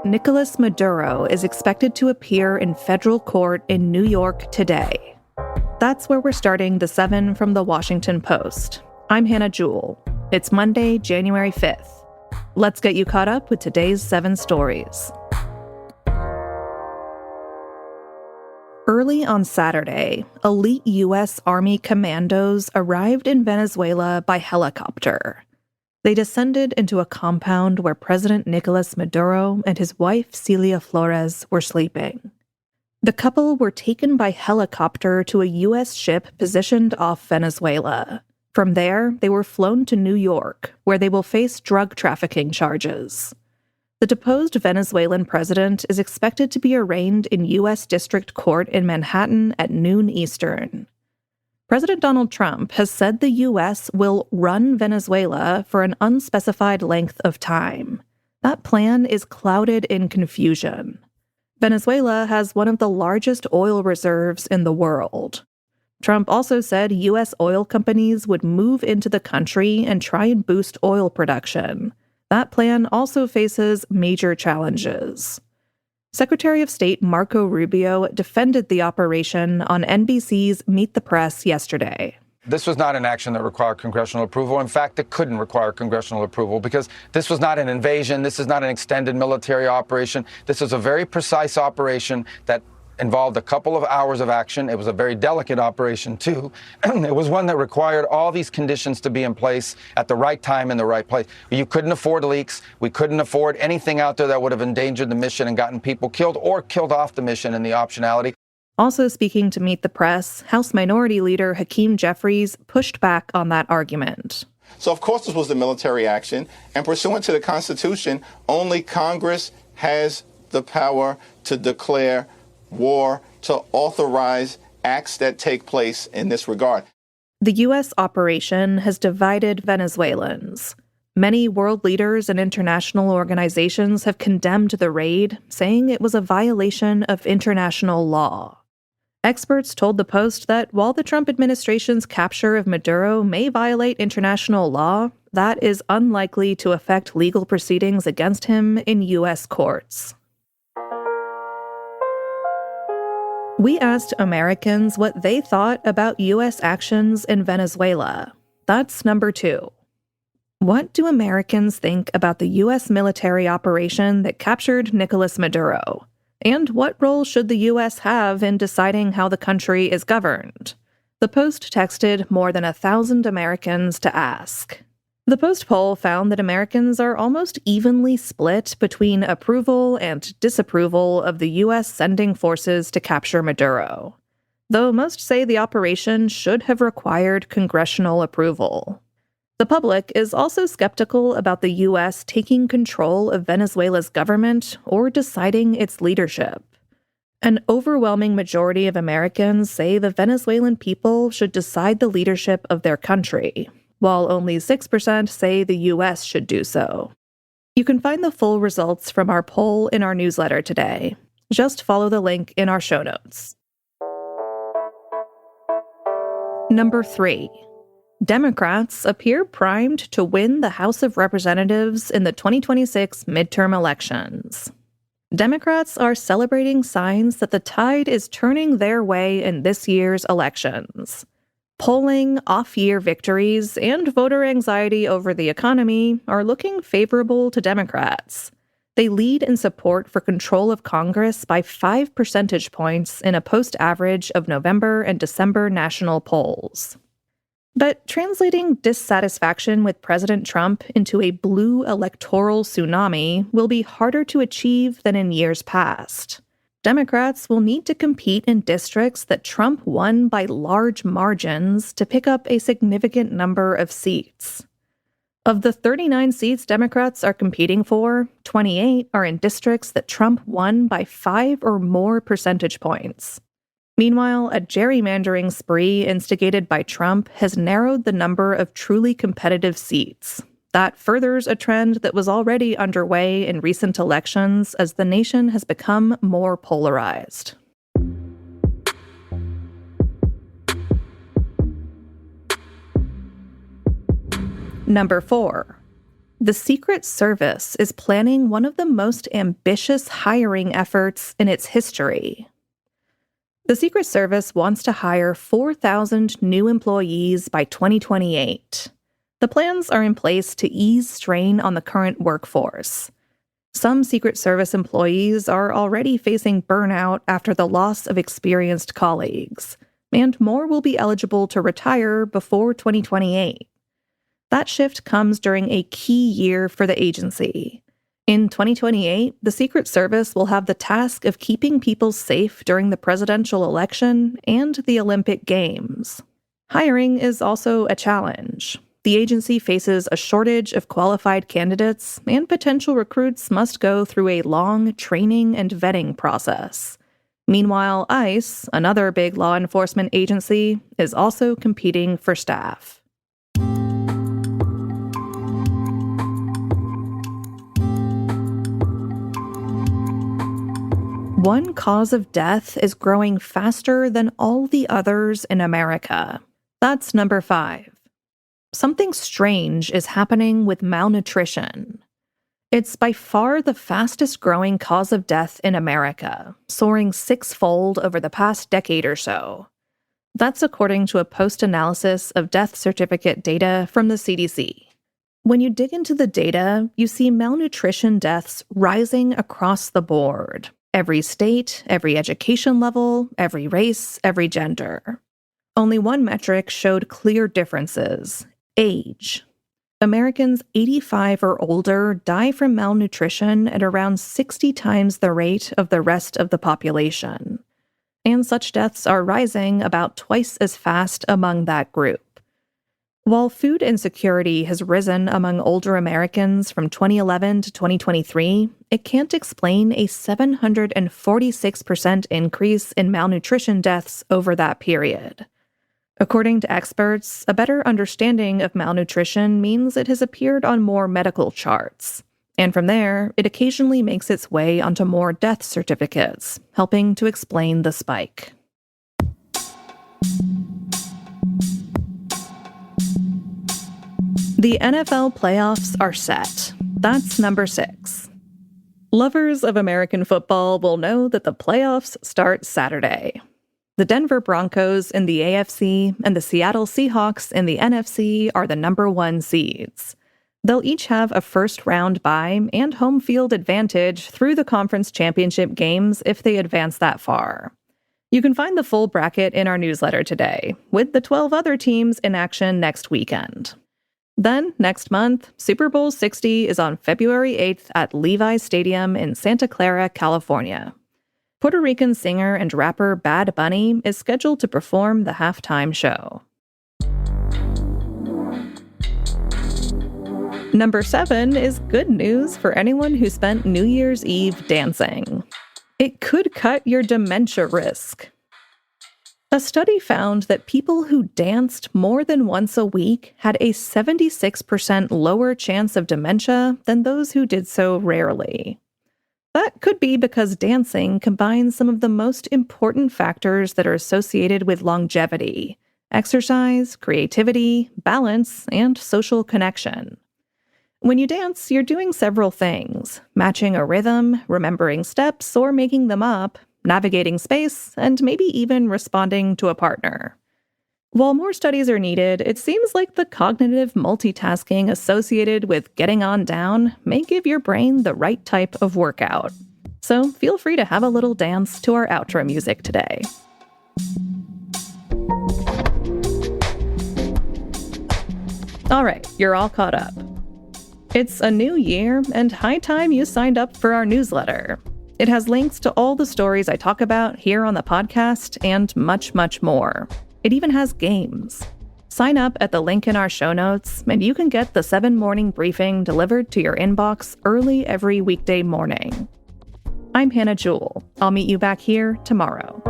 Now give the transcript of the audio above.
Nicolás Maduro is expected to appear in federal court in New York today. That's where we're starting the 7 from the Washington Post. I'm Hannah Jewell. It's Monday, January 5th. Let's get you caught up with today's 7 stories. Early on Saturday, elite U.S. Army commandos arrived in Venezuela by helicopter. They descended into a compound where President Nicolás Maduro and his wife Celia Flores were sleeping. The couple were taken by helicopter to a U.S. ship positioned off Venezuela. From there, they were flown to New York, where they will face drug trafficking charges. The deposed Venezuelan president is expected to be arraigned in U.S. District Court in Manhattan at noon Eastern. President Donald Trump has said the U.S. will run Venezuela for an unspecified length of time. That plan is clouded in confusion. Venezuela has one of the largest oil reserves in the world. Trump also said U.S. oil companies would move into the country and try and boost oil production. That plan also faces major challenges. Secretary of State Marco Rubio defended the operation on NBC's Meet the Press yesterday. This was not an action that required congressional approval. In fact, it couldn't require congressional approval because this was not an invasion. This is not an extended military operation. This is a very precise operation that involved a couple of hours of action. It was a very delicate operation, too. It was one that required all these conditions to be in place at the right time in the right place. You couldn't afford leaks. We couldn't afford anything out there that would have endangered the mission and gotten people killed or killed off the mission and the optionality. Also speaking to Meet the Press, House Minority Leader Hakeem Jeffries pushed back on that argument. So, of course, this was the military action. And pursuant to the Constitution, only Congress has the power to declare war, to authorize acts that take place in this regard. The U.S. operation has divided Venezuelans. Many world leaders and international organizations have condemned the raid, saying it was a violation of international law. Experts told the Post that while the Trump administration's capture of Maduro may violate international law, that is unlikely to affect legal proceedings against him in U.S. courts. We asked Americans what they thought about U.S. actions in Venezuela. That's number 2. What do Americans think about the U.S. military operation that captured Nicolás Maduro? And what role should the U.S. have in deciding how the country is governed? The Post texted more than 1,000 Americans to ask. The Post poll found that Americans are almost evenly split between approval and disapproval of the U.S. sending forces to capture Maduro, though most say the operation should have required congressional approval. The public is also skeptical about the U.S. taking control of Venezuela's government or deciding its leadership. An overwhelming majority of Americans say the Venezuelan people should decide the leadership of their country, while only 6% say the U.S. should do so. You can find the full results from our poll in our newsletter today. Just follow the link in our show notes. Number 3. Democrats appear primed to win the House of Representatives in the 2026 midterm elections. Democrats are celebrating signs that the tide is turning their way in this year's elections. Polling, off-year victories, and voter anxiety over the economy are looking favorable to Democrats. They lead in support for control of Congress by 5 percentage points in a post-average of November and December national polls. But translating dissatisfaction with President Trump into a blue electoral tsunami will be harder to achieve than in years past. Democrats will need to compete in districts that Trump won by large margins to pick up a significant number of seats. Of the 39 seats Democrats are competing for, 28 are in districts that Trump won by 5 or more percentage points. Meanwhile, a gerrymandering spree instigated by Trump has narrowed the number of truly competitive seats. That furthers a trend that was already underway in recent elections as the nation has become more polarized. Number 4. The Secret Service is planning one of the most ambitious hiring efforts in its history. The Secret Service wants to hire 4,000 new employees by 2028. The plans are in place to ease strain on the current workforce. Some Secret Service employees are already facing burnout after the loss of experienced colleagues, and more will be eligible to retire before 2028. That shift comes during a key year for the agency. In 2028, the Secret Service will have the task of keeping people safe during the presidential election and the Olympic Games. Hiring is also a challenge. The agency faces a shortage of qualified candidates, and potential recruits must go through a long training and vetting process. Meanwhile, ICE, another big law enforcement agency, is also competing for staff. One cause of death is growing faster than all the others in America. That's number 5. Something strange is happening with malnutrition. It's by far the fastest growing cause of death in America, soaring 6-fold over the past decade or so. That's according to a post-analysis of death certificate data from the CDC. When you dig into the data, you see malnutrition deaths rising across the board. Every state, every education level, every race, every gender. Only one metric showed clear differences: age. Americans 85 or older die from malnutrition at around 60 times the rate of the rest of the population. And such deaths are rising about twice as fast among that group. While food insecurity has risen among older Americans from 2011 to 2023, it can't explain a 746% increase in malnutrition deaths over that period. According to experts, a better understanding of malnutrition means it has appeared on more medical charts. And from there, it occasionally makes its way onto more death certificates, helping to explain the spike. The NFL playoffs are set. That's number 6. Lovers of American football will know that the playoffs start Saturday. The Denver Broncos in the AFC and the Seattle Seahawks in the NFC are the number 1 seeds. They'll each have a first-round bye and home field advantage through the conference championship games if they advance that far. You can find the full bracket in our newsletter today, with the 12 other teams in action next weekend. Then, next month, Super Bowl 60 is on February 8th at Levi's Stadium in Santa Clara, California. Puerto Rican singer and rapper Bad Bunny is scheduled to perform the halftime show. Number 7 is good news for anyone who spent New Year's Eve dancing. It could cut your dementia risk. A study found that people who danced more than once a week had a 76% lower chance of dementia than those who did so rarely. That could be because dancing combines some of the most important factors that are associated with longevity: exercise, creativity, balance, and social connection. When you dance, you're doing several things: matching a rhythm, remembering steps or making them up, navigating space, and maybe even responding to a partner. While more studies are needed, it seems like the cognitive multitasking associated with getting on down may give your brain the right type of workout. So feel free to have a little dance to our outro music today. All right, you're all caught up. It's a new year, and high time you signed up for our newsletter. It has links to all the stories I talk about here on the podcast and much, much more. It even has games. Sign up at the link in our show notes, and you can get the 7 Morning Briefing delivered to your inbox early every weekday morning. I'm Hannah Jewell. I'll meet you back here tomorrow.